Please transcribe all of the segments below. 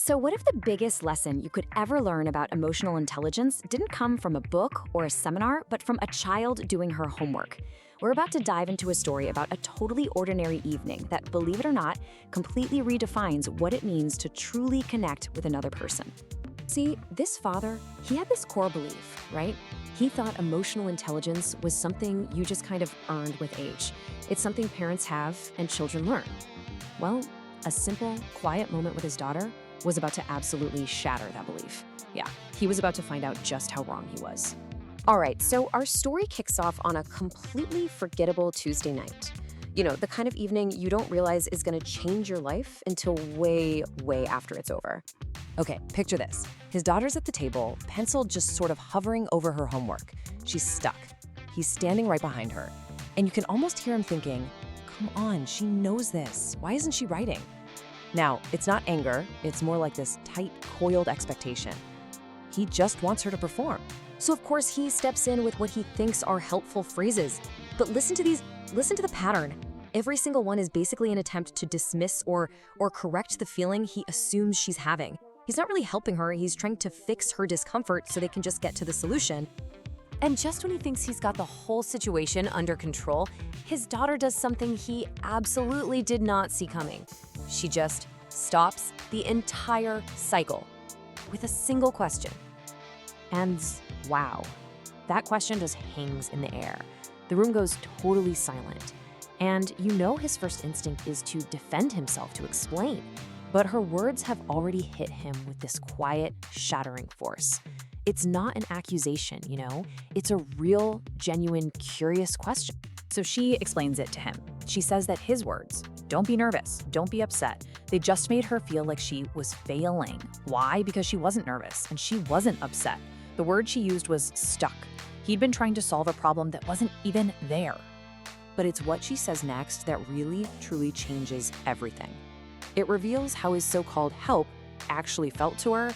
So, what if the biggest lesson you could ever learn about emotional intelligence didn't come from a book or a seminar, but from a child doing her homework? We're about to dive into a story about a totally ordinary evening that, believe it or not, completely redefines what it means to truly connect with another person. See, this father, he had this core belief, right? He thought emotional intelligence was something you just kind of earned with age. It's something parents have and children learn. Well, a simple, quiet moment with his daughter was about to absolutely shatter that belief. Yeah, he was about to find out just how wrong he was. All right, so our story kicks off on a completely forgettable Tuesday night. You know, the kind of evening you don't realize is going to change your life until way, way after it's over. Okay, picture this. His daughter's at the table, pencil just sort of hovering over her homework. She's stuck. He's standing right behind her. And you can almost hear him thinking, come on, she knows this. Why isn't she writing? Now, it's not anger. It's more like this tight, coiled expectation. He just wants her to perform. So of course he steps in with what he thinks are helpful phrases. But listen to the pattern. Every single one is basically an attempt to dismiss or correct the feeling he assumes she's having. He's not really helping her, he's trying to fix her discomfort so they can just get to the solution. And just when he thinks he's got the whole situation under control, his daughter does something he absolutely did not see coming. She just stops the entire cycle with a single question. And wow, that question just hangs in the air. The room goes totally silent. And you know his first instinct is to defend himself, to explain. But her words have already hit him with this quiet, shattering force. It's not an accusation, you know? It's a real, genuine, curious question. So she explains it to him. She says that his words, don't be nervous, don't be upset, they just made her feel like she was failing. Why? Because she wasn't nervous and she wasn't upset. The word she used was stuck. He'd been trying to solve a problem that wasn't even there. But it's what she says next that really, truly changes everything. It reveals how his so-called help actually felt to her,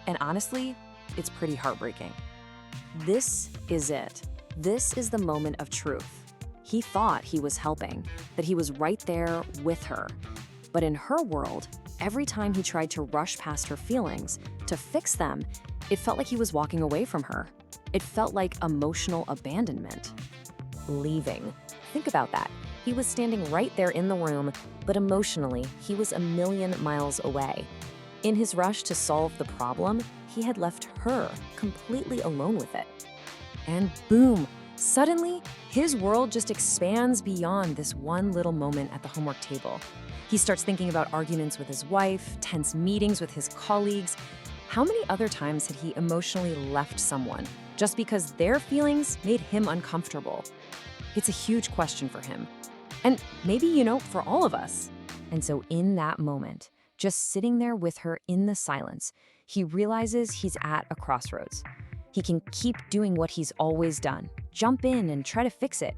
and honestly, it's pretty heartbreaking. This is it. This is the moment of truth. He thought he was helping, that he was right there with her. But in her world, every time he tried to rush past her feelings, to fix them, it felt like he was walking away from her. It felt like emotional abandonment. Leaving. Think about that. He was standing right there in the room, but emotionally, he was a million miles away. In his rush to solve the problem, he had left her completely alone with it. And boom, suddenly, his world just expands beyond this one little moment at the homework table. He starts thinking about arguments with his wife, tense meetings with his colleagues. How many other times had he emotionally left someone just because their feelings made him uncomfortable? It's a huge question for him. And maybe, you know, for all of us. And so in that moment, just sitting there with her in the silence, he realizes he's at a crossroads. He can keep doing what he's always done, jump in and try to fix it.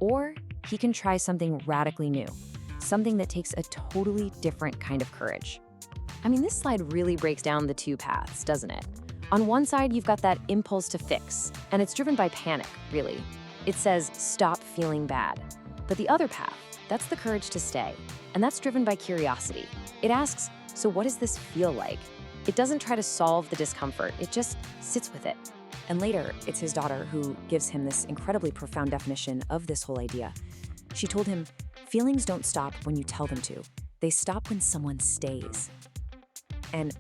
Or he can try something radically new, something that takes a totally different kind of courage. I mean, this slide really breaks down the two paths, doesn't it? On one side, you've got that impulse to fix, and it's driven by panic, really. It says, stop feeling bad. But the other path, that's the courage to stay, and that's driven by curiosity. It asks, so what does this feel like? It doesn't try to solve the discomfort, it just sits with it. And later, it's his daughter who gives him this incredibly profound definition of this whole idea. She told him, feelings don't stop when you tell them to. They stop when someone stays. And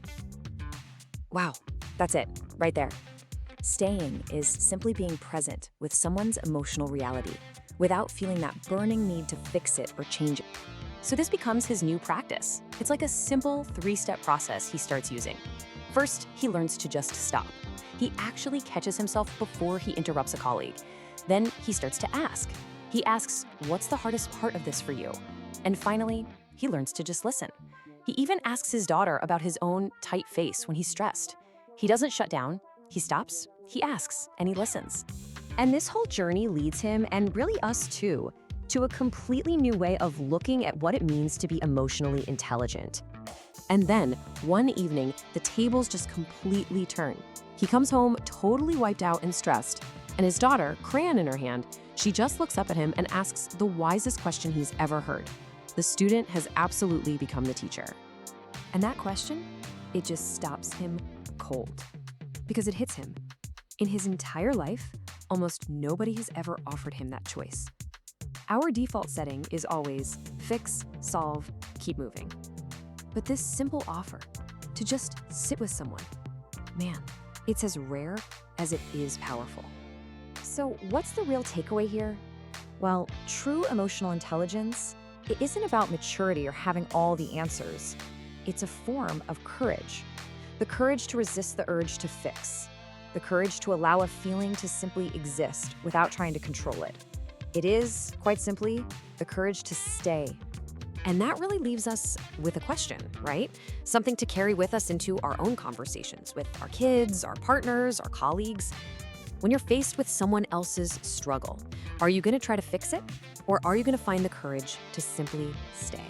wow, that's it, right there. Staying is simply being present with someone's emotional reality without feeling that burning need to fix it or change it. So this becomes his new practice. It's like a simple 3-step process he starts using. First, he learns to just stop. He actually catches himself before he interrupts a colleague. Then he starts to ask. He asks, what's the hardest part of this for you? And finally, he learns to just listen. He even asks his daughter about his own tight face when he's stressed. He doesn't shut down. He stops, he asks, and he listens. And this whole journey leads him, and really us too, to a completely new way of looking at what it means to be emotionally intelligent. And then, one evening, the tables just completely turn. He comes home totally wiped out and stressed, and his daughter, crayon in her hand, she just looks up at him and asks the wisest question he's ever heard. The student has absolutely become the teacher. And that question? It just stops him cold. Because it hits him. In his entire life, almost nobody has ever offered him that choice. Our default setting is always fix, solve, keep moving. But this simple offer, to just sit with someone, man, it's as rare as it is powerful. So, what's the real takeaway here? Well, true emotional intelligence, it isn't about maturity or having all the answers. It's a form of courage. The courage to resist the urge to fix. The courage to allow a feeling to simply exist without trying to control it. It is, quite simply, the courage to stay. And that really leaves us with a question, right? Something to carry with us into our own conversations with our kids, our partners, our colleagues. When you're faced with someone else's struggle, are you going to try to fix it? Or are you going to find the courage to simply stay?